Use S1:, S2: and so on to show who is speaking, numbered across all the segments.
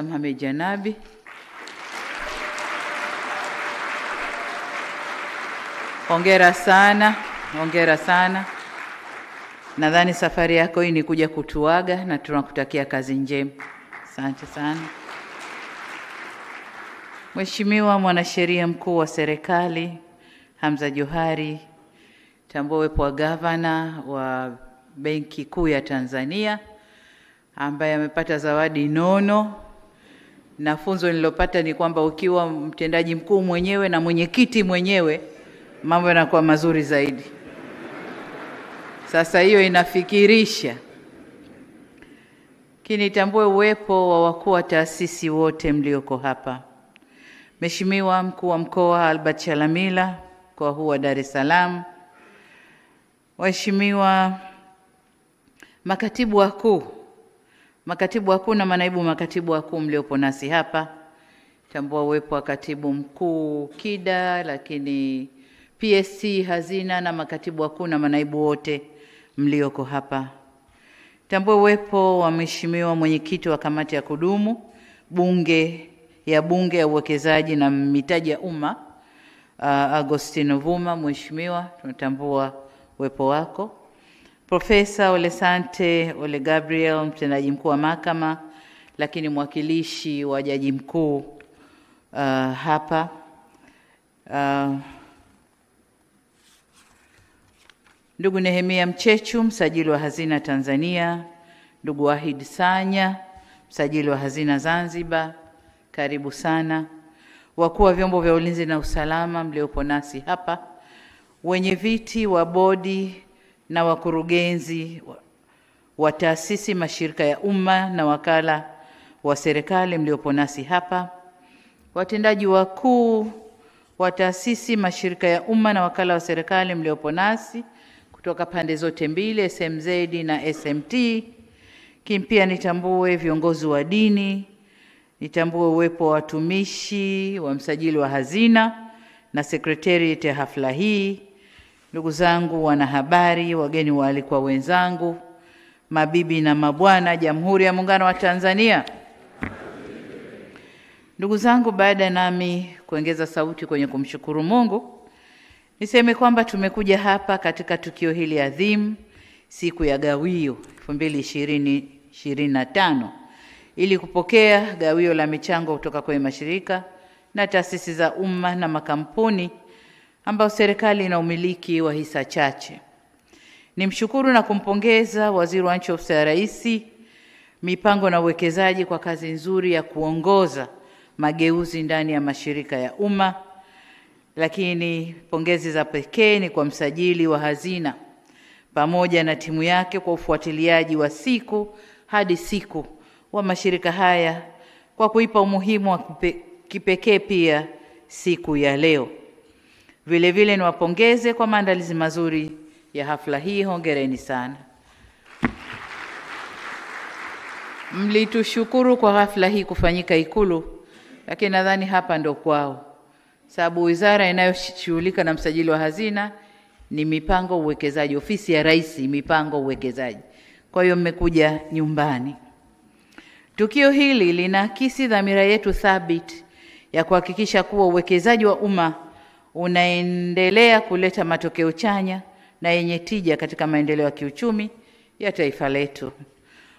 S1: Mohamed Janabi. Hongera sana, hongera sana. Nadhani safari yako hii ni kuja kutuaga na tunakutakia kazi njema. Asante sana. Mheshimiwa Mwanasheria Mkuu wa Serikali Hamza Johari, tambua uwepo wa Gavana wa Benki Kuu ya Tanzania ambaye amepata zawadi nono, na funzo nililopata ni kwamba ukiwa mtendaji mkuu mwenyewe na mwenyekiti mwenyewe mambo yanakuwa mazuri zaidi. Sasa hiyo inafikirisha. Kinitambue uwepo wa wakuu wa taasisi wote mlioko hapa. Mheshimiwa Mkuu wa Mkoa Albert Chalamila, mkoa huu wa Dar es Salaam. Waheshimiwa makatibu wakuu na manaibu makatibu wakuu mliopo nasi hapa. Tambua uwepo wa katibu mkuu KIDA, lakini PSC, hazina na makatibu wakuu na manaibu wote mlioko hapa. Tambua uwepo wa Mheshimiwa mwenyekiti wa kamati ya kudumu bunge ya uwekezaji na mitaji ya umma Agostino Vuma. Mheshimiwa, tunatambua uwepo wako. Profesa Olesante Ole Gabriel, mtendaji mkuu wa mahakama lakini mwakilishi wa jaji mkuu hapa. Ndugu Nehemia Mchechu, msajili wa hazina Tanzania. Ndugu Wahid Sanya, msajili wa hazina Zanzibar, karibu sana. Wakuu wa vyombo vya ulinzi na usalama mliopo nasi hapa. Wenye viti wa bodi na wakurugenzi wa taasisi, mashirika ya umma na wakala wa serikali mliopo nasi hapa. Watendaji wakuu wa taasisi, mashirika ya umma na wakala wa serikali mliopo nasi kutoka pande zote mbili, SMZ na SMT. Pia nitambue viongozi wa dini, nitambue uwepo wa watumishi wa msajili wa hazina na secretariat ya hafla hii. Ndugu zangu wanahabari, wageni waalikwa wenzangu, mabibi na mabwana, Jamhuri ya Muungano wa Tanzania. Ndugu zangu, baada nami kuongeza sauti kwenye kumshukuru Mungu, niseme kwamba tumekuja hapa katika tukio hili adhimu, siku ya Gawio 2025, ili kupokea gawio la michango kutoka kwenye mashirika na taasisi za umma na makampuni ambao serikali ina umiliki wa hisa chache. Nimshukuru na kumpongeza Waziri wa Nchi Ofisi ya Rais, Mipango na Uwekezaji kwa kazi nzuri ya kuongoza mageuzi ndani ya mashirika ya umma. Lakini pongezi za pekee ni kwa msajili wa hazina pamoja na timu yake kwa ufuatiliaji wa siku hadi siku wa mashirika haya kwa kuipa umuhimu wa kipekee pia siku ya leo. Vile vile niwapongeze kwa maandalizi mazuri ya hafla hii. Hongereni sana. Mlitushukuru kwa hafla hii kufanyika Ikulu, lakini nadhani hapa ndo kwao. Sababu wizara inayoshughulika na msajili wa hazina ni mipango uwekezaji, ofisi ya Rais mipango uwekezaji. Kwa hiyo mmekuja nyumbani. Tukio hili linaakisi dhamira yetu thabiti ya kuhakikisha kuwa uwekezaji wa umma unaendelea kuleta matokeo chanya na yenye tija katika maendeleo ya kiuchumi ya taifa letu.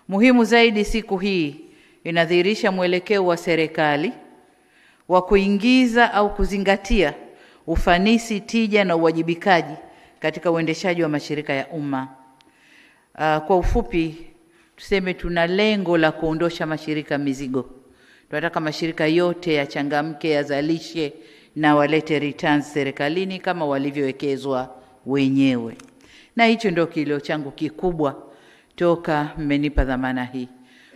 S1: Muhimu zaidi, siku hii inadhihirisha mwelekeo wa serikali wa kuingiza au kuzingatia ufanisi, tija na uwajibikaji katika uendeshaji wa mashirika ya umma. Kwa ufupi tuseme tuna lengo la kuondosha mashirika mizigo. Tunataka mashirika yote yachangamke, yazalishe na walete returns serikalini kama walivyowekezwa wenyewe. Na hicho ndio kilio changu kikubwa toka mmenipa dhamana hii,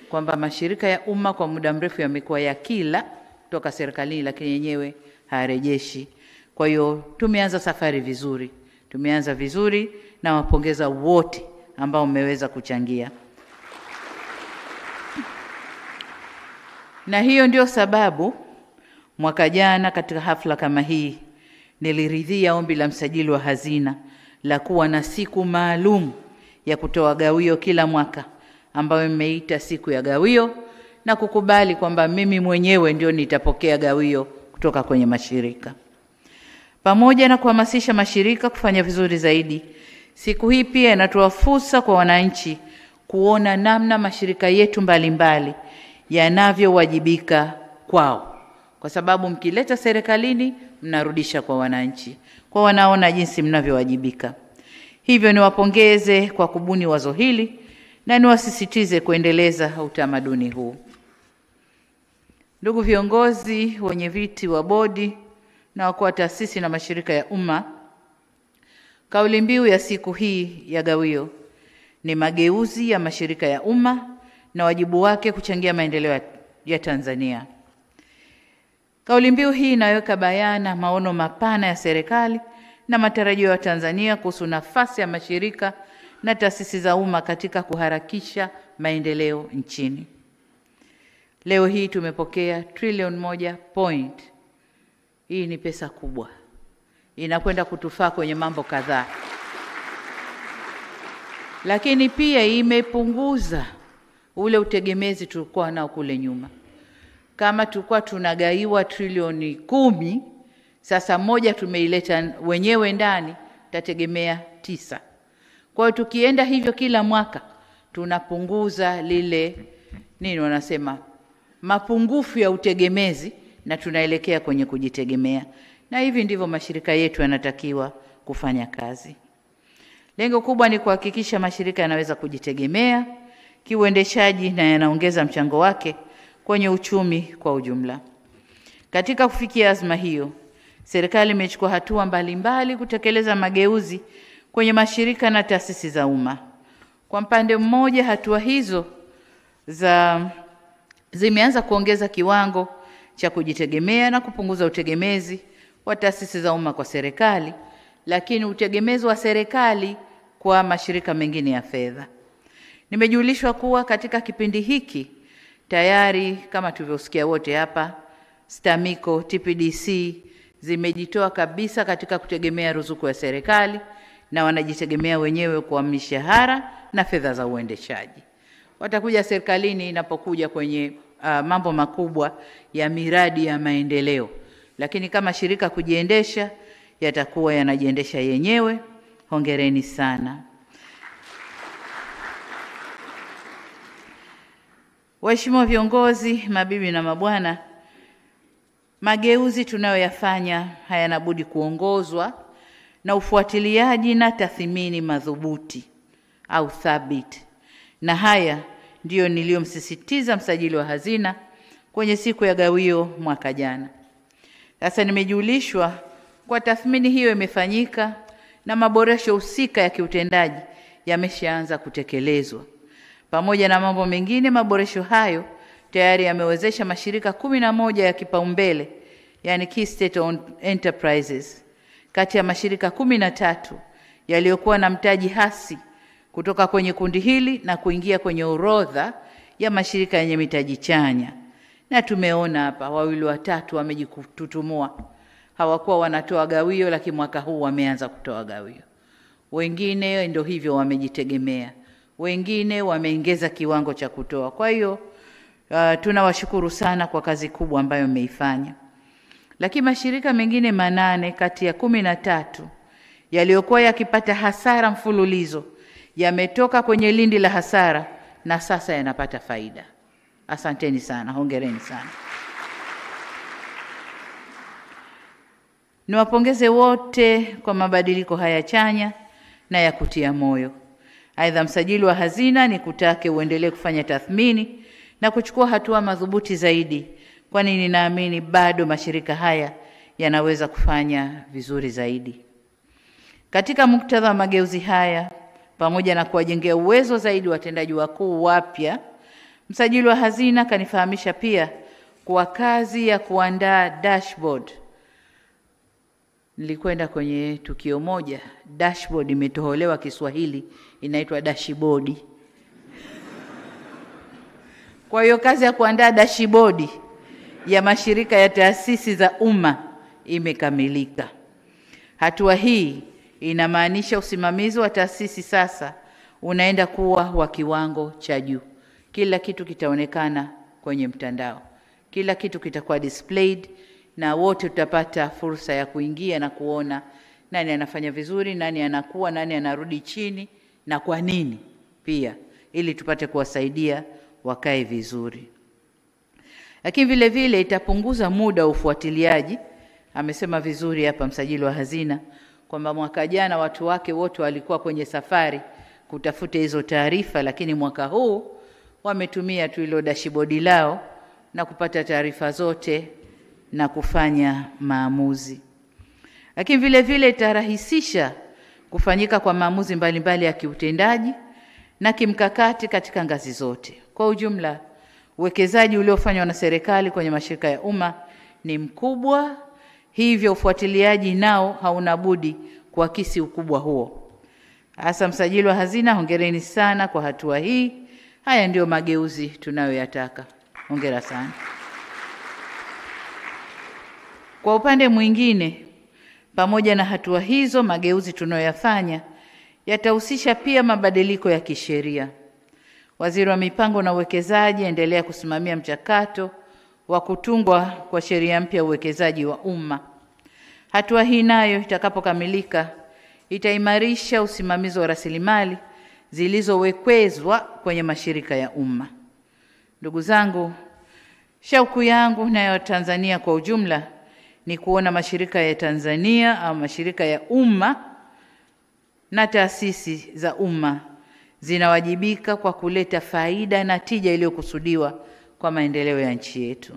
S1: kwamba mashirika ya umma kwa muda mrefu yamekuwa yakila kutoka serikalini lakini yenyewe hayarejeshi. Kwa hiyo tumeanza safari vizuri. Tumeanza vizuri na wapongeza wote ambao mmeweza kuchangia. Na hiyo ndio sababu mwaka jana katika hafla kama hii niliridhia ombi la msajili wa hazina la kuwa na siku maalum ya kutoa gawio kila mwaka ambayo imeita siku ya gawio, na kukubali kwamba mimi mwenyewe ndio nitapokea gawio kutoka kwenye mashirika. Pamoja na kuhamasisha mashirika kufanya vizuri zaidi, siku hii pia inatoa fursa kwa wananchi kuona namna mashirika yetu mbalimbali yanavyowajibika kwao. Kwa sababu mkileta serikalini, mnarudisha kwa wananchi. Kwa wanaona jinsi mnavyowajibika. Hivyo niwapongeze kwa kubuni wazo hili na niwasisitize kuendeleza utamaduni huu. Ndugu viongozi, wenye viti wa bodi na wakuu wa taasisi na mashirika ya umma, kauli mbiu ya siku hii ya gawio ni mageuzi ya mashirika ya umma na wajibu wake kuchangia maendeleo ya Tanzania. Kauli mbiu hii inaweka bayana maono mapana ya serikali na matarajio ya Tanzania kuhusu nafasi ya mashirika na taasisi za umma katika kuharakisha maendeleo nchini. Leo hii tumepokea trilioni 1. Hii ni pesa kubwa. Inakwenda kutufaa kwenye mambo kadhaa. Lakini pia imepunguza ule utegemezi tulikuwa nao kule nyuma. Kama tulikuwa tunagaiwa trilioni 10, sasa moja tumeileta wenyewe ndani, tategemea 9. Kwa hiyo tukienda hivyo kila mwaka, tunapunguza lile wanasema mapungufu ya utegemezi na tunaelekea kwenye kujitegemea. Na hivi ndivyo mashirika yetu yanatakiwa kufanya kazi. Lengo kubwa ni kuhakikisha mashirika yanaweza kujitegemea kiuendeshaji na yanaongeza mchango wake kwenye uchumi kwa ujumla. Katika kufikia azma hiyo, serikali imechukua hatua mbalimbali kutekeleza mageuzi kwenye mashirika na taasisi za umma. Kwa upande mmoja, hatua hizo zimeanza kuongeza kiwango cha kujitegemea na kupunguza utegemezi wa taasisi za umma kwa serikali, lakini utegemezi wa serikali kwa mashirika mengine ya fedha. Nimejulishwa kuwa katika kipindi hiki tayari, kama tulivyosikia wote hapa, STAMICO, TPDC zimejitoa kabisa katika kutegemea ruzuku ya serikali na wanajitegemea wenyewe kwa mishahara na fedha za uendeshaji. Watakuja serikalini inapokuja kwenye mambo makubwa ya miradi ya maendeleo. Lakini kama shirika kujiendesha, yatakuwa yanajiendesha yenyewe. Hongereni sana. Waheshimiwa viongozi, mabibi na mabwana, mageuzi tunayoyafanya hayana budi kuongozwa na ufuatiliaji na tathmini madhubuti au thabiti. Na haya ndiyo niliyomsisitiza msajili wa hazina kwenye siku ya gawio mwaka jana. Sasa nimejulishwa kwa tathmini hiyo imefanyika na maboresho husika ya kiutendaji yameshaanza kutekelezwa. Pamoja na mambo mengine, maboresho hayo tayari yamewezesha mashirika 11 ya kipaumbele, yani key state owned enterprises, kati ya mashirika 13 yaliyokuwa na mtaji hasi kutoka kwenye kundi hili na kuingia kwenye orodha ya mashirika yenye mitaji chanya. Na tumeona hapa 2 watatu wamejitutumua. Hawakuwa wanatoa gawio, lakini mwaka huu wameanza kutoa gawio. Wengine ndio hivyo wamejitegemea. Wengine wameongeza kiwango cha kutoa. Kwa hiyo tunawashukuru sana kwa kazi kubwa ambayo mmeifanya. Lakini mashirika mengine 8 kati ya 13 yaliyokuwa yakipata hasara mfululizo yametoka kwenye lindi la hasara na sasa yanapata faida. Asanteni sana, hongereni sana. Niwapongeze wote kwa mabadiliko haya chanya na ya kutia moyo. Aidha, msajili wa hazina nikutake uendelee kufanya tathmini na kuchukua hatua madhubuti zaidi, kwani ninaamini bado mashirika haya yanaweza kufanya vizuri zaidi. Katika muktadha wa mageuzi haya, pamoja na kuwajengea uwezo zaidi watendaji wakuu wapya, msajili wa hazina kanifahamisha pia kwa kazi ya kuandaa dashboard. Nilikwenda kwenye tukio moja, dashboard imetoholewa Kiswahili, inaitwa dashboard. Kwa hiyo kazi ya kuandaa dashboard ya mashirika ya taasisi za umma imekamilika. Hatua hii inamaanisha usimamizi wa taasisi sasa unaenda kuwa wa kiwango cha juu. Kila kitu kitaonekana kwenye mtandao. Kila kitu kitakuwa displayed na wote tutapata fursa ya kuingia na kuona nani anafanya vizuri, nani anakuwa, nani anarudi chini na kwa nini pia, ili tupate kuwasaidia wakae vizuri. Lakini vile vile itapunguza muda wa ufuatiliaji. Amesema vizuri hapa msajili wa hazina kwamba mwaka jana watu wake wote walikuwa kwenye safari kutafuta hizo taarifa, lakini mwaka huu wametumia tu hilo dashboard lao na kupata taarifa zote na kufanya maamuzi. Lakini vile vile itarahisisha kufanyika kwa maamuzi mbalimbali ya kiutendaji na kimkakati katika ngazi zote. Kwa ujumla, uwekezaji uliofanywa na serikali kwenye mashirika ya umma ni mkubwa, hivyo ufuatiliaji nao hauna budi kuakisi ukubwa huo. Hasa msajili wa hazina, hongereni sana kwa hatua hii. Haya ndio mageuzi tunayoyataka. Hongera sana. Kwa upande mwingine, pamoja na hatua hizo, mageuzi tunayoyafanya yatahusisha pia mabadiliko ya kisheria. Waziri wa Mipango na Uwekezaji endelea kusimamia mchakato wa kutungwa kwa sheria mpya ya uwekezaji wa umma. Hatua hii nayo itakapokamilika itaimarisha usimamizi wa rasilimali zilizowekezwa kwenye mashirika ya umma. Ndugu zangu, shauku yangu na ya Tanzania kwa ujumla ni kuona mashirika ya Tanzania au mashirika ya umma na taasisi za umma zinawajibika kwa kuleta faida na tija iliyokusudiwa kwa maendeleo ya nchi yetu.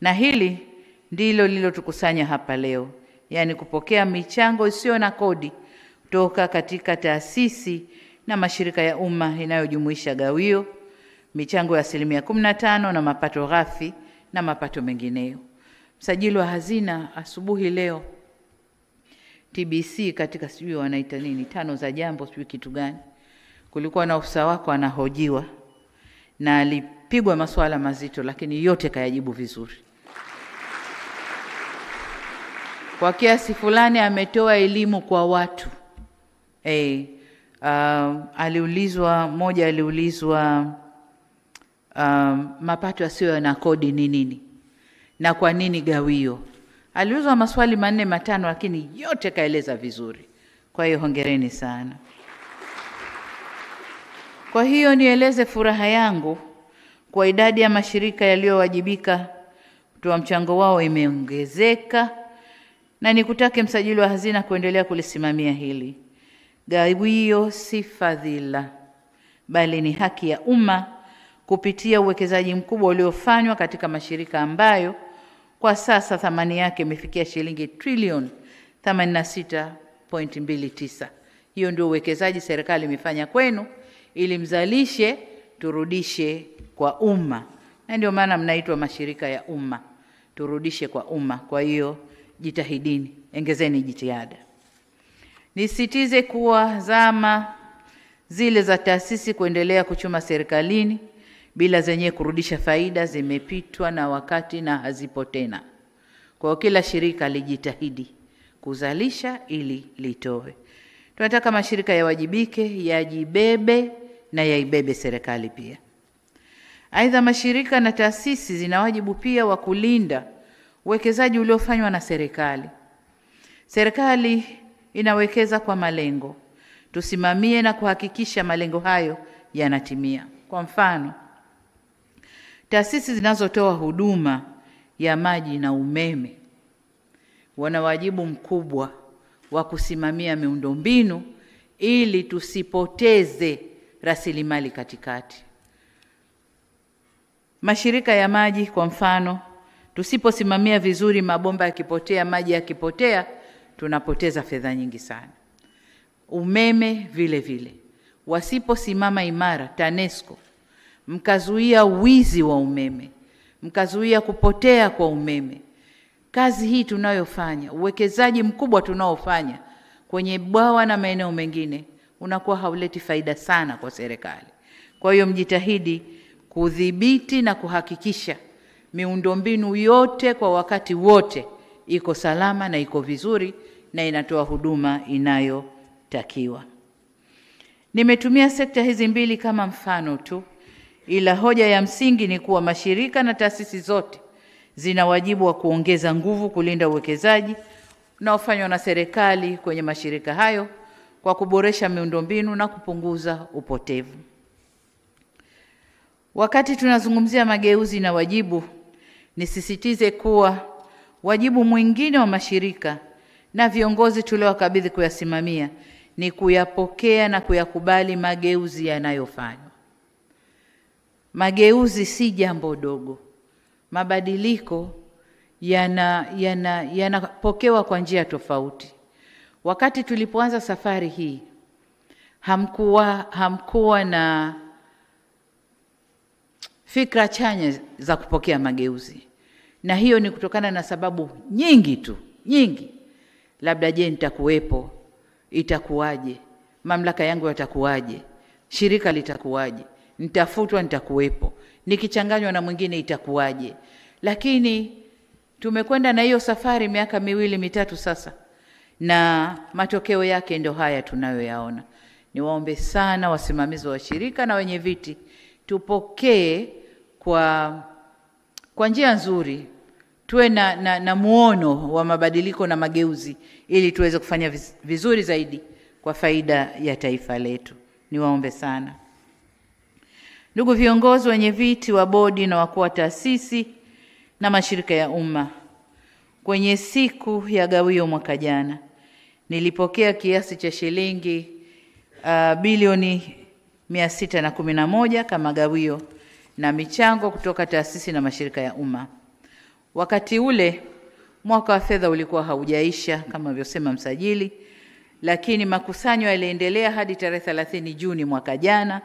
S1: Na hili ndilo lilotukusanya hapa leo, yani kupokea michango isiyo na kodi kutoka katika taasisi na mashirika ya umma inayojumuisha gawio, michango ya 15% na mapato ghafi na mapato mengineyo. Msajili wa hazina asubuhi leo TBC katika sijui wanaita nini, 5 za jambo sijui kitu gani, kulikuwa na ofisa wako anahojiwa na alipigwa maswala mazito, lakini yote kayajibu vizuri. Kwa kiasi fulani ametoa elimu kwa watu. Aliulizwa mapato yasiyo na kodi ni nini na kwa nini gawio. Aliulizwa maswali 4-5 lakini yote kaeleza vizuri. Kwa hiyo hongereni sana. Kwa hiyo nieleze furaha yangu kwa idadi ya mashirika yaliyowajibika kutoa mchango wao imeongezeka, na nikutake msajili wa hazina kuendelea kulisimamia hili. Gawio si fadhila, bali ni haki ya umma kupitia uwekezaji mkubwa uliofanywa katika mashirika ambayo kwa sasa thamani yake imefikia shilingi trilioni 86.29. Hiyo ndio uwekezaji serikali imefanya kwenu ili mzalishe, turudishe kwa umma. Na ndio maana mnaitwa mashirika ya umma, turudishe kwa umma. Kwa hiyo jitahidini, ongezeni jitihada. Nisitize kuwa zama zile za taasisi kuendelea kuchuma serikalini bila zenye kurudisha faida zimepitwa na wakati na hazipo tena. Kwa kila shirika lijitahidi kuzalisha ili litoe. Tunataka mashirika yawajibike, yajibebe na yaibebe serikali pia. Aidha, mashirika na taasisi zina wajibu pia wa kulinda uwekezaji uliofanywa na serikali. Serikali inawekeza kwa malengo. Tusimamie na kuhakikisha malengo hayo yanatimia. Kwa mfano, taasisi zinazotoa huduma ya maji na umeme wana wajibu mkubwa wa kusimamia miundombinu ili tusipoteze rasilimali katikati. Mashirika ya maji kwa mfano, tusiposimamia vizuri, mabomba yakipotea, maji yakipotea, tunapoteza fedha nyingi sana. Umeme vile vile, wasiposimama imara TANESCO, mkazuia wizi wa umeme, mkazuia kupotea kwa umeme, kazi hii tunayofanya, uwekezaji mkubwa tunaofanya kwenye bwawa na maeneo mengine unakuwa hauleti faida sana kwa serikali. Kwa hiyo mjitahidi kudhibiti na kuhakikisha miundombinu yote kwa wakati wote iko salama na iko vizuri na inatoa huduma inayotakiwa. Nimetumia sekta hizi mbili kama mfano tu ila hoja ya msingi ni kuwa mashirika na taasisi zote zina wajibu wa kuongeza nguvu kulinda uwekezaji unaofanywa na serikali kwenye mashirika hayo kwa kuboresha miundombinu na kupunguza upotevu. Wakati tunazungumzia mageuzi na wajibu, nisisitize kuwa wajibu mwingine wa mashirika na viongozi tuliowakabidhi kuyasimamia ni kuyapokea na kuyakubali mageuzi yanayofanywa. Mageuzi si jambo dogo. Mabadiliko yanapokewa kwa njia tofauti. Wakati tulipoanza safari hii, hamkuwa na fikra chanya za kupokea mageuzi. Na hiyo ni kutokana na sababu nyingi. Labda je, nitakuwepo? Itakuwaje? Mamlaka yangu yatakuwaje? Shirika litakuwaje? Nitafutwa, nitakuwepo? Nikichanganywa na mwingine itakuwaje? Lakini tumekwenda na hiyo safari miaka 2-3 sasa, na matokeo yake ndio haya tunayoyaona. Niwaombe sana wasimamizi wa shirika na wenye viti, tupokee kwa njia nzuri, tuwe na muono wa mabadiliko na mageuzi ili tuweze kufanya vizuri zaidi kwa faida ya taifa letu. Niwaombe sana. Ndugu viongozi, wenye viti wa bodi na wakuu wa taasisi na mashirika ya umma, kwenye siku ya gawio mwaka jana nilipokea kiasi cha shilingi bilioni 611 kama gawio na michango kutoka taasisi na mashirika ya umma. Wakati ule mwaka wa fedha ulikuwa haujaisha kama alivyosema msajili, lakini makusanyo yaliendelea hadi tarehe 30 Juni mwaka jana,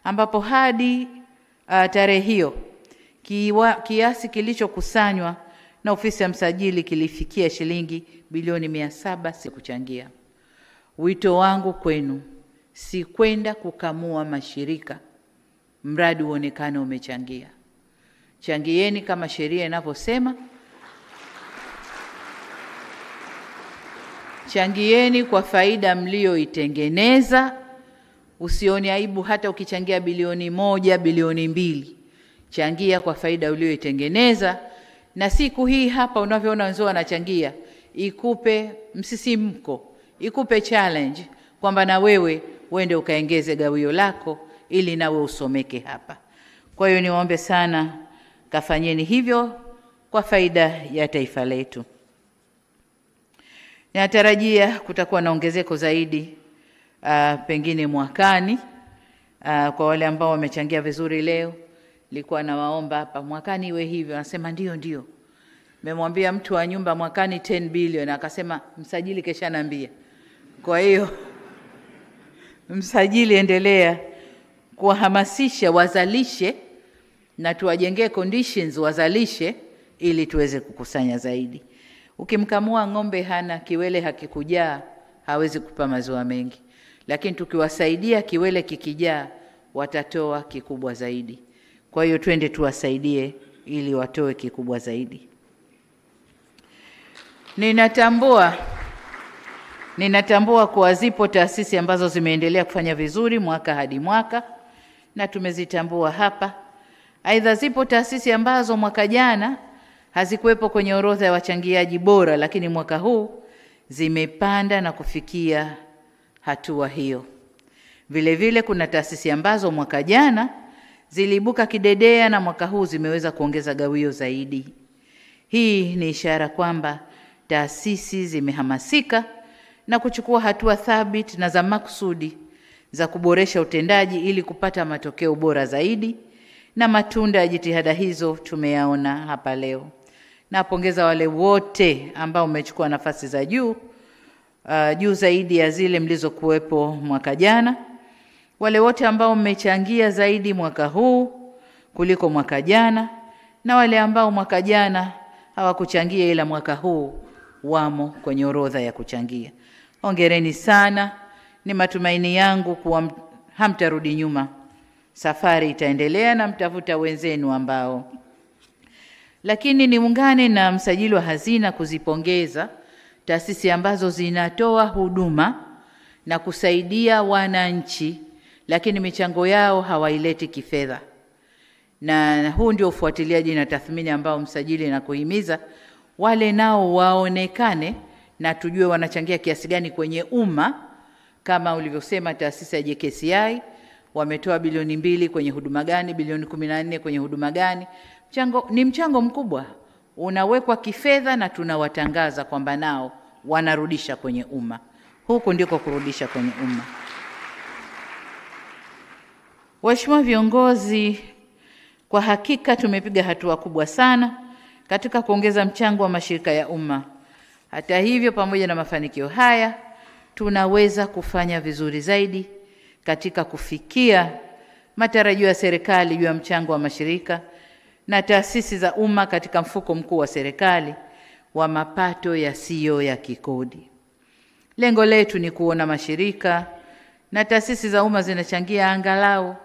S1: ambapo hadi tarehe hiyo kiasi kilichokusanywa na ofisi ya msajili kilifikia shilingi bilioni 700 kuchangia. Wito wangu kwenu si kwenda kukamua mashirika mradi uonekane umechangia. Changieni kama sheria inavyosema. Changieni kwa faida mlioitengeneza. Usione aibu hata ukichangia bilioni 1, bilioni 2. Changia kwa faida ulioitengeneza, na siku hii hapa unavyoona wenzao wanachangia, ikupe msisimko, ikupe challenge kwamba na wewe uende ukaongeze gawio lako ili nawe usomeke hapa. Kwa hiyo niwaombe sana, kafanyeni hivyo kwa faida ya taifa letu. Natarajia kutakuwa na ongezeko zaidi pengine mwakani. Kwa wale ambao wamechangia vizuri leo, nilikuwa nawaomba hapa mwakani iwe hivyo. Anasema ndio. Nimemwambia mtu wa nyumba mwakani 10 bilioni, akasema msajili kesha niambia. Kwa hiyo msajili endelea kuhamasisha wazalishe na tuwajengee conditions wazalishe ili tuweze kukusanya zaidi. Ukimkamua ng'ombe hana kiwele hakikujaa, hawezi kupa maziwa mengi. Lakini tukiwasaidia kiwele kikijaa, watatoa kikubwa zaidi. Kwa hiyo twende tuwasaidie ili watoe kikubwa zaidi. Ninatambua kuwa zipo taasisi ambazo zimeendelea kufanya vizuri mwaka hadi mwaka, na tumezitambua hapa. Aidha, zipo taasisi ambazo mwaka jana hazikuwepo kwenye orodha ya wachangiaji bora, lakini mwaka huu zimepanda na kufikia hatua hiyo. Vile vile kuna taasisi ambazo mwaka jana ziliibuka kidedea na mwaka huu zimeweza kuongeza gawio zaidi. Hii ni ishara kwamba taasisi zimehamasika na kuchukua hatua thabiti na za makusudi za kuboresha utendaji ili kupata matokeo bora zaidi, na matunda ya jitihada hizo tumeyaona hapa leo. Napongeza wale wote ambao wamechukua nafasi za juu zaidi ya zile mlizokuwepo mwaka jana. Wale wote ambao mmechangia zaidi mwaka huu kuliko mwaka jana, na wale ambao mwaka jana hawakuchangia ila mwaka huu wamo kwenye orodha ya kuchangia. Hongereni sana. Ni matumaini yangu kuwa hamtarudi nyuma. Safari itaendelea na mtafuta wenzenu ambao. Lakini niungane na msajili wa hazina kuzipongeza taasisi ambazo zinatoa huduma na kusaidia wananchi, lakini michango yao hawaileti kifedha. na huu ndio ufuatiliaji na tathmini ambao msajili na kuhimiza wale nao waonekane na tujue wanachangia kiasi gani kwenye umma. Kama ulivyosema, taasisi ya JKCI wametoa bilioni 2 kwenye huduma gani, bilioni 14 kwenye huduma gani. Ni mchango mkubwa unawekwa kifedha, na tunawatangaza kwamba nao wanarudisha kwenye umma. Huko ndiko kurudisha kwenye umma. Waheshimiwa viongozi, kwa hakika tumepiga hatua kubwa sana katika kuongeza mchango wa mashirika ya umma. Hata hivyo, pamoja na mafanikio haya, tunaweza kufanya vizuri zaidi katika kufikia matarajio ya serikali juu ya mchango wa mashirika na taasisi za umma katika mfuko mkuu wa serikali wa mapato yasiyo ya kikodi. Lengo letu ni kuona mashirika na taasisi za umma zinachangia angalau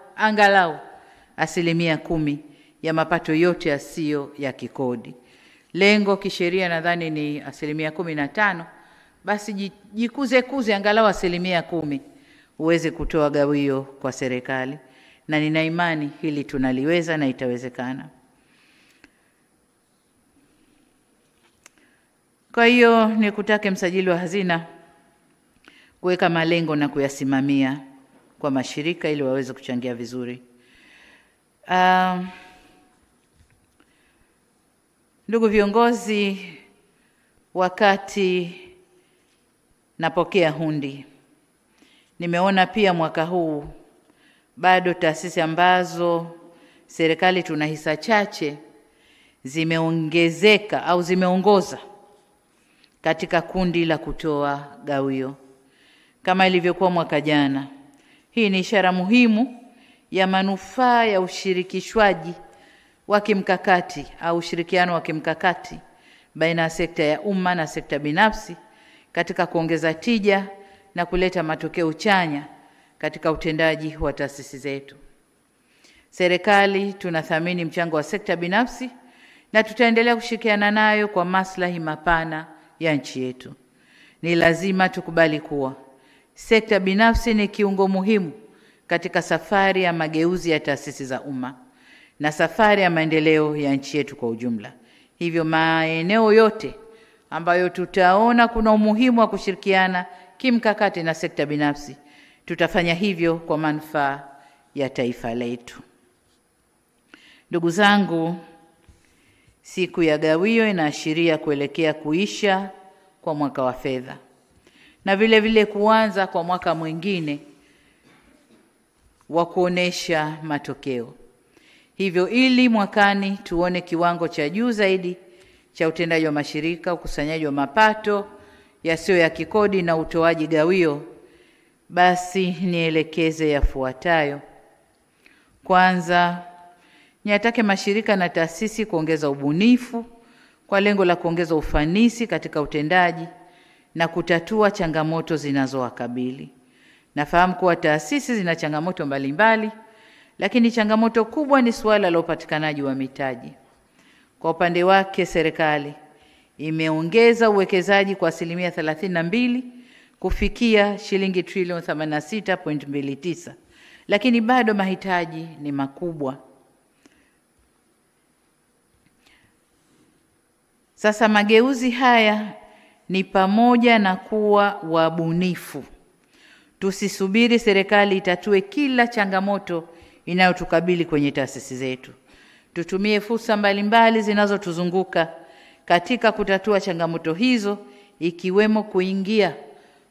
S1: 10% ya mapato yote yasiyo ya kikodi. Lengo kisheria nadhani ni 15%. Basi jikuze angalau 10% uweze kutoa gawio kwa serikali, na nina imani hili tunaliweza na itawezekana. Kwa hiyo nikutake msajili wa hazina kuweka malengo na kuyasimamia kwa mashirika ili waweze kuchangia vizuri. Ndugu viongozi, wakati napokea hundi, nimeona pia mwaka huu bado taasisi ambazo serikali tuna hisa chache zimeongezeka au zimeongoza katika kundi la kutoa gawio kama ilivyokuwa mwaka jana. Hii ni ishara muhimu ya manufaa ya ushirikishwaji wa kimkakati au ushirikiano wa kimkakati baina ya sekta ya umma na sekta binafsi katika kuongeza tija na kuleta matokeo chanya katika utendaji wa taasisi zetu. Serikali tunathamini mchango wa sekta binafsi na tutaendelea kushirikiana nayo kwa maslahi mapana ya nchi yetu. Ni lazima tukubali kuwa sekta binafsi ni kiungo muhimu katika safari ya mageuzi ya taasisi za umma na safari ya maendeleo ya nchi yetu kwa ujumla. Hivyo maeneo yote ambayo tutaona kuna umuhimu wa kushirikiana kimkakati na sekta binafsi, tutafanya hivyo kwa manufaa ya taifa letu. Ndugu zangu, siku ya gawio inaashiria kuelekea kuisha kwa mwaka wa fedha na vile vile kuanza kwa mwaka mwingine wa kuonesha matokeo. Hivyo ili mwakani tuone kiwango cha juu zaidi cha utendaji wa mashirika, ukusanyaji wa mapato yasiyo ya kikodi na utoaji gawio, basi nielekeze yafuatayo. Kwanza, niatake mashirika na taasisi kuongeza ubunifu kwa lengo la kuongeza ufanisi katika utendaji na kutatua changamoto zinazowakabili. Nafahamu kuwa taasisi zina changamoto mbalimbali, lakini changamoto kubwa ni suala la upatikanaji wa mitaji. Kwa upande wake, serikali imeongeza uwekezaji kwa 32% kufikia shilingi trilioni 86.29, lakini bado mahitaji ni makubwa. Sasa mageuzi haya ni pamoja na kuwa wabunifu. Tusisubiri serikali itatue kila changamoto inayotukabili kwenye taasisi zetu. Tutumie fursa mbalimbali zinazotuzunguka katika kutatua changamoto hizo, ikiwemo kuingia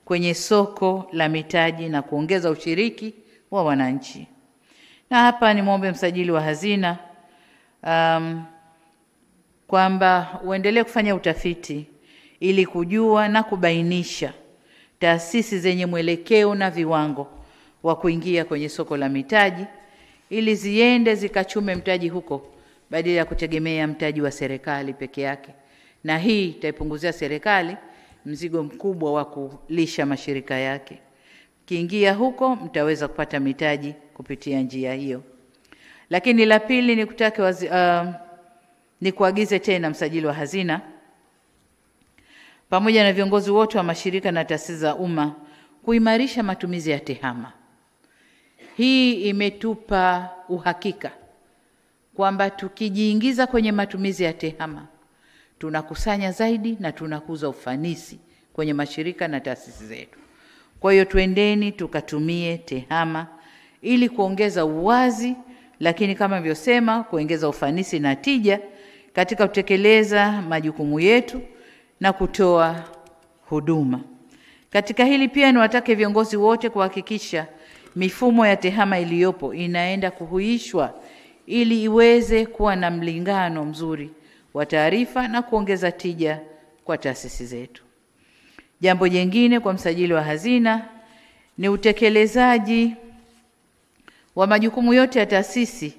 S1: kwenye soko la mitaji na kuongeza ushiriki wa wananchi. Na hapa nimwombe msajili wa hazina kwamba uendelee kufanya utafiti ili kujua na kubainisha taasisi zenye mwelekeo na viwango wa kuingia kwenye soko la mitaji ili ziende zikachume mtaji huko badala ya kutegemea mtaji wa serikali peke yake. Na hii itaipunguzia serikali mzigo mkubwa wa kulisha mashirika yake. Kiingia huko mtaweza kupata mitaji kupitia njia hiyo. Lakini la pili ni kutake ni kuagize tena msajili wa hazina pamoja na viongozi wote wa mashirika na taasisi za umma kuimarisha matumizi ya tehama. Hii imetupa uhakika kwamba tukijiingiza kwenye matumizi ya tehama tunakusanya zaidi na tunakuza ufanisi kwenye mashirika na taasisi zetu. Kwa hiyo twendeni tukatumie tehama ili kuongeza uwazi, lakini kama nilivyosema, kuongeza ufanisi na tija katika kutekeleza majukumu yetu na kutoa huduma. Katika hili pia niwatake viongozi wote kuhakikisha mifumo ya tehama iliyopo inaenda kuhuishwa ili iweze kuwa na mlingano mzuri wa taarifa na kuongeza tija kwa taasisi zetu. Jambo jingine kwa msajili wa hazina ni utekelezaji wa majukumu yote ya taasisi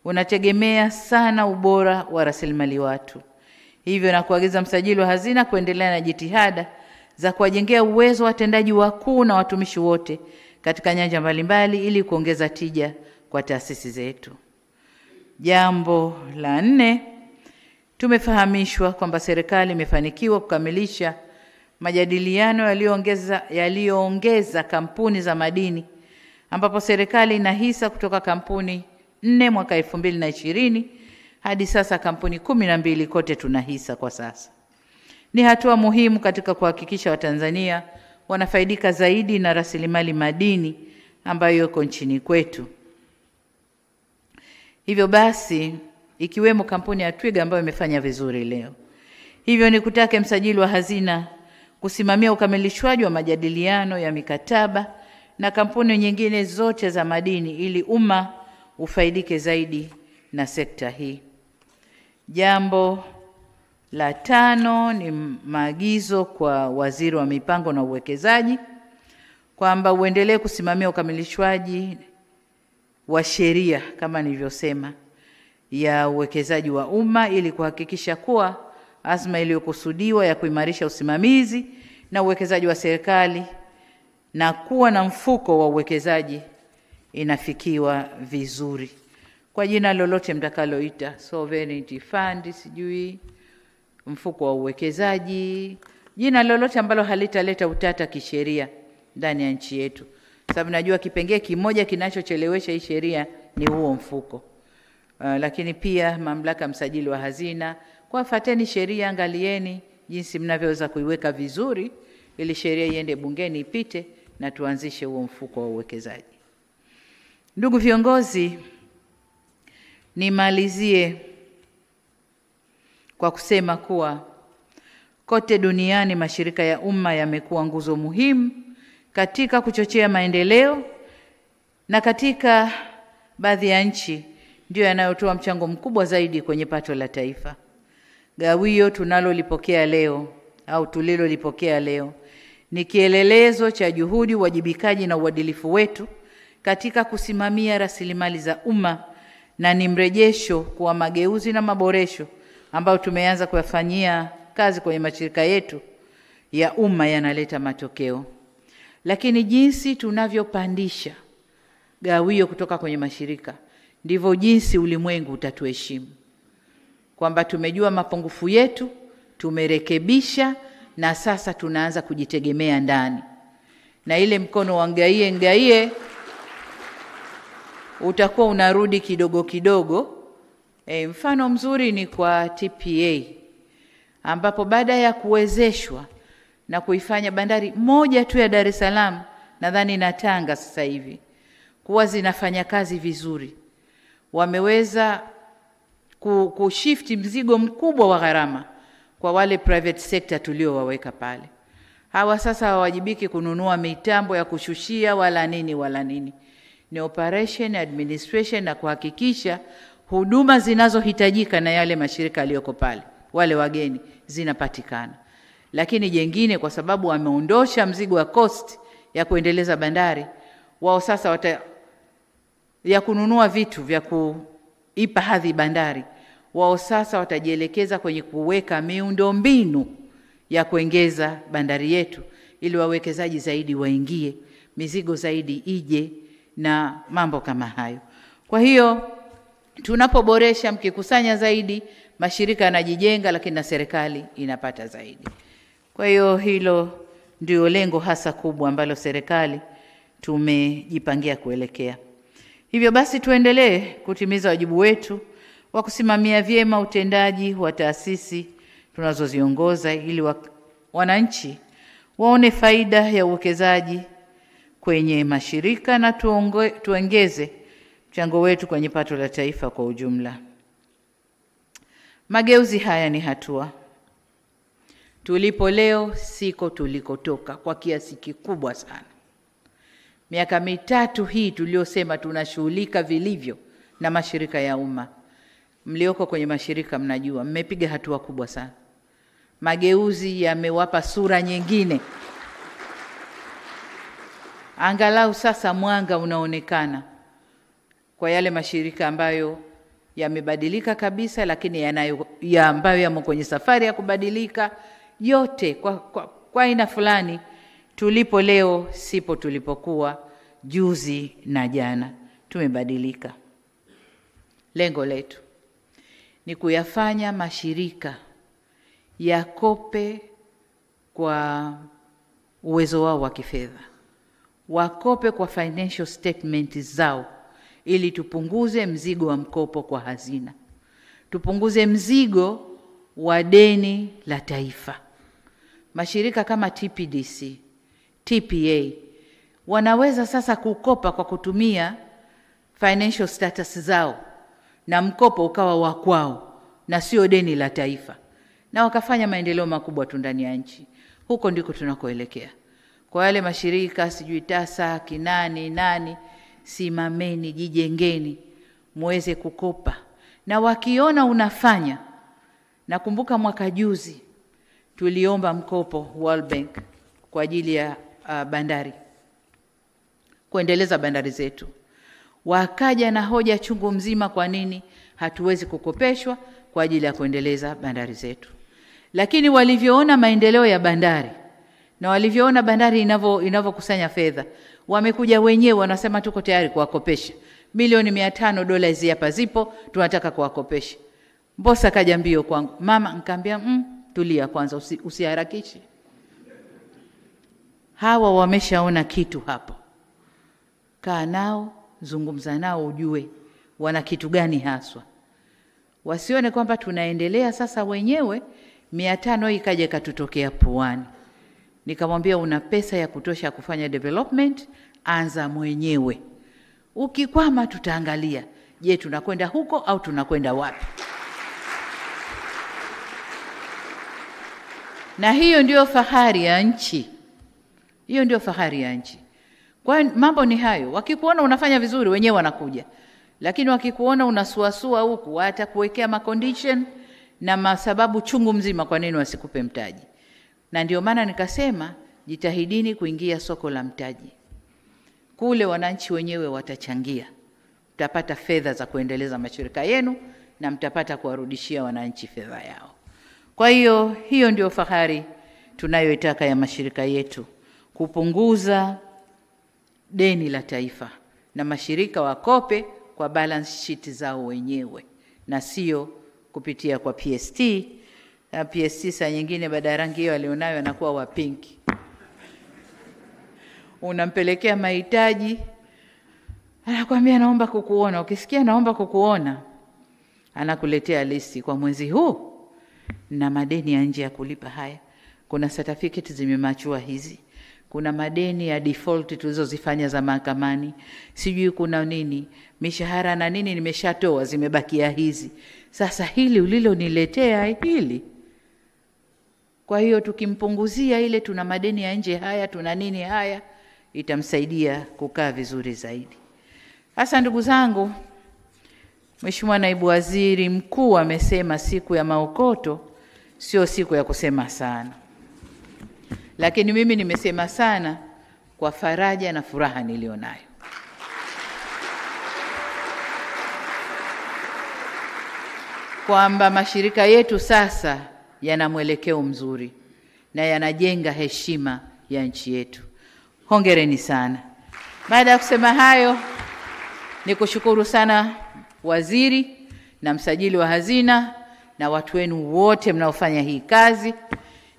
S1: unategemea sana ubora wa rasilimali watu. Hivyo na kuagiza msajili wa hazina kuendelea na jitihada za kuwajengea uwezo watendaji wakuu na watumishi wote katika nyanja mbalimbali ili kuongeza tija kwa taasisi zetu. Jambo la 4, tumefahamishwa kwamba serikali imefanikiwa kukamilisha majadiliano yaliyoongeza kampuni za madini, ambapo serikali ina hisa kutoka kampuni 4 mwaka 2020 hadi sasa kampuni 12 kote tuna hisa kwa sasa. Ni hatua muhimu katika kuhakikisha Watanzania wanafaidika zaidi na rasilimali madini ambayo yuko nchini kwetu. Hivyo basi, ikiwemo kampuni ya Twiga ambayo imefanya vizuri leo. Hivyo nikutake msajili wa hazina kusimamia ukamilishwaji wa majadiliano ya mikataba na kampuni nyingine zote za madini ili umma ufaidike zaidi na sekta hii. Jambo la 5 ni maagizo kwa Waziri wa Mipango na Uwekezaji kwamba uendelee kusimamia ukamilishwaji wa sheria kama nilivyosema ya uwekezaji wa umma ili kuhakikisha kuwa azma iliyokusudiwa ya kuimarisha usimamizi na uwekezaji wa serikali na kuwa na mfuko wa uwekezaji inafikiwa vizuri. Kwa jina lolote mtakaloita, sovereignty fund, sijui mfuko wa uwekezaji, jina lolote ambalo halitaleta utata kisheria ndani ya nchi yetu. Sababu najua kipengee kimoja kinachochelewesha hii sheria ni huo mfuko. Lakini pia mamlaka msajili wa hazina, kwa fateni sheria, angalieni jinsi mnavyoweza kuiweka vizuri ili sheria iende bungeni ipite na tuanzishe huo mfuko wa uwekezaji. Ndugu viongozi, nimalizie kwa kusema kuwa kote duniani mashirika ya umma yamekuwa nguzo muhimu katika kuchochea maendeleo, na katika baadhi ya nchi ndio yanayotoa mchango mkubwa zaidi kwenye pato la taifa. Gawio tunalolipokea leo au tulilolipokea leo ni kielelezo cha juhudi, uwajibikaji na uadilifu wetu katika kusimamia rasilimali za umma, na ni mrejesho kwa mageuzi na maboresho ambayo tumeanza kuyafanyia kazi kwenye mashirika yetu ya umma yanaleta matokeo. Lakini jinsi tunavyopandisha gawio kutoka kwenye mashirika ndivyo jinsi ulimwengu utatuheshimu, kwamba tumejua mapungufu yetu, tumerekebisha na sasa tunaanza kujitegemea ndani. Na ile mkono wa ngaie utakuwa unarudi kidogo kidogo. Mfano mzuri ni kwa TPA, ambapo baada ya kuwezeshwa na kuifanya bandari moja tu ya Dar es Salaam, nadhani na Tanga sasa hivi kuwa zinafanya kazi vizuri, wameweza kushift mzigo mkubwa wa gharama kwa wale private sector tuliowaweka pale. Hawa sasa hawajibiki kununua mitambo ya kushushia wala nini. Ni operation, administration na kuhakikisha huduma zinazohitajika na yale mashirika yaliyoko pale, wale wageni, zinapatikana. Lakini jengine, kwa sababu wameondosha mzigo wa cost ya kuendeleza bandari, wao sasa ya kununua vitu vya kuipa hadhi bandari, wao sasa watajielekeza kwenye kuweka miundombinu ya kuongeza bandari yetu ili wawekezaji zaidi waingie, mizigo zaidi ije na mambo kama hayo. Kwa hiyo tunapoboresha, mkikusanya zaidi, mashirika yanajijenga, lakini na serikali inapata zaidi. Kwa hiyo hilo ndio lengo hasa kubwa ambalo serikali tumejipangia kuelekea. Hivyo basi tuendelee kutimiza wajibu wetu wa kusimamia vyema utendaji wa taasisi tunazoziongoza ili wananchi waone faida ya uwekezaji kwenye mashirika na tuongeze mchango wetu kwenye pato la taifa kwa ujumla. Mageuzi haya ni hatua. Tulipo leo siko tulikotoka kwa kiasi kikubwa sana. Miaka mitatu hii tuliosema tunashughulika vilivyo na mashirika ya umma. Mlioko kwenye mashirika mnajua mmepiga hatua kubwa sana. Mageuzi yamewapa sura nyingine. Angalau sasa mwanga unaonekana kwa yale mashirika ambayo yamebadilika kabisa, lakini ambayo yamo kwenye safari ya kubadilika. Yote kwa aina fulani tulipo leo sipo tulipokuwa juzi na jana. Tumebadilika. Lengo letu ni kuyafanya mashirika yakope kwa uwezo wao wa kifedha, wakope kwa financial statement zao, ili tupunguze mzigo wa mkopo kwa hazina, tupunguze mzigo wa deni la taifa. Mashirika kama TPDC, TPA wanaweza sasa kukopa kwa kutumia financial status zao na mkopo ukawa wa kwao na sio deni la taifa, na wakafanya maendeleo makubwa tu ndani ya nchi. Huko ndiko tunakoelekea. Kwa yale mashirika sijui TASA nani, simameni, jijengeni muweze kukopa, na wakiona unafanya. Nakumbuka mwaka juzi tuliomba mkopo World Bank kwa ajili ya bandari, kuendeleza bandari zetu. Wakaja na hoja chungu mzima kwa nini hatuwezi kukopeshwa kwa ajili ya kuendeleza bandari zetu. Lakini walivyoona maendeleo ya bandari na walivyoona bandari inavyokusanya fedha, wamekuja wenyewe wanasema tuko tayari kuwakopesha milioni 500 dola hizi hapa zipo, tunataka kuwakopesha. Mbosa kaja mbio kwangu, mama, nikamwambia tulia kwanza, usiharakishe. Hawa wameshaona kitu hapo. Kaa nao, zungumza nao, ujue wana kitu gani haswa. Wasione kwamba tunaendelea sasa wenyewe 500 ikaje katutokea puani. Nikamwambia una pesa ya kutosha kufanya development, anza mwenyewe. Ukikwama tutaangalia, je, tunakwenda huko au tunakwenda wapi? Na hiyo ndio fahari ya nchi. Hiyo ndio fahari ya nchi. Kwa mambo ni hayo. Wakikuona unafanya vizuri wenyewe wanakuja. Lakini wakikuona unasuasua huku, watakuwekea macondition na masababu chungu mzima kwa nini wasikupe mtaji. Na ndio maana nikasema jitahidini kuingia soko la mtaji. Kule wananchi wenyewe watachangia. Mtapata fedha za kuendeleza mashirika yenu na mtapata kuwarudishia wananchi fedha yao. Kwa hiyo ndio fahari tunayoitaka ya mashirika yetu, kupunguza deni la taifa na mashirika wakope kwa balance sheet zao wenyewe na sio kupitia kwa PST. Na PST saa nyingine baada ya rangi hiyo alionayo anakuwa wa pinki. Unampelekea mahitaji, anakuambia naomba kukuona. Ukisikia naomba kukuona, anakuletea listi kwa mwezi huu na madeni ya nje ya kulipa haya. Kuna certificate zimemachua hizi. Kuna madeni ya default tulizozifanya za mahakamani. Sijui kuna nini, mishahara na nini nimeshatoa zimebakia hizi. Sasa hili uliloniletea hili. Kwa hiyo tukimpunguzia ile tuna madeni ya nje haya, tuna nini haya, itamsaidia kukaa vizuri zaidi. Sasa ndugu zangu, Mheshimiwa Naibu Waziri Mkuu amesema siku ya maokoto sio siku ya kusema sana. Lakini mimi nimesema sana kwa faraja na furaha nilionayo. Kwamba mashirika yetu sasa yana mwelekeo mzuri na yanajenga heshima ya nchi yetu. Hongereni sana. Baada ya kusema hayo, nikushukuru sana waziri na msajili wa hazina na watu wenu wote mnaofanya hii kazi.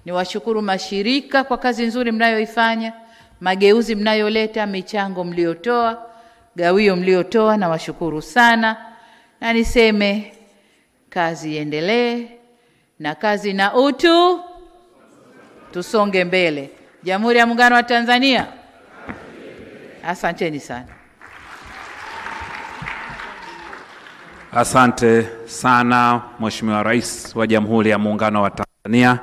S1: Niwashukuru mashirika kwa kazi nzuri mnayoifanya, mageuzi mnayoleta, michango mliotoa, gawio mliotoa, na washukuru sana. Na niseme kazi iendelee, na kazi na utu, tusonge mbele. Jamhuri ya Muungano wa Tanzania. Asanteni sana.
S2: Asante sana Mheshimiwa Rais wa Jamhuri ya Muungano wa Tanzania.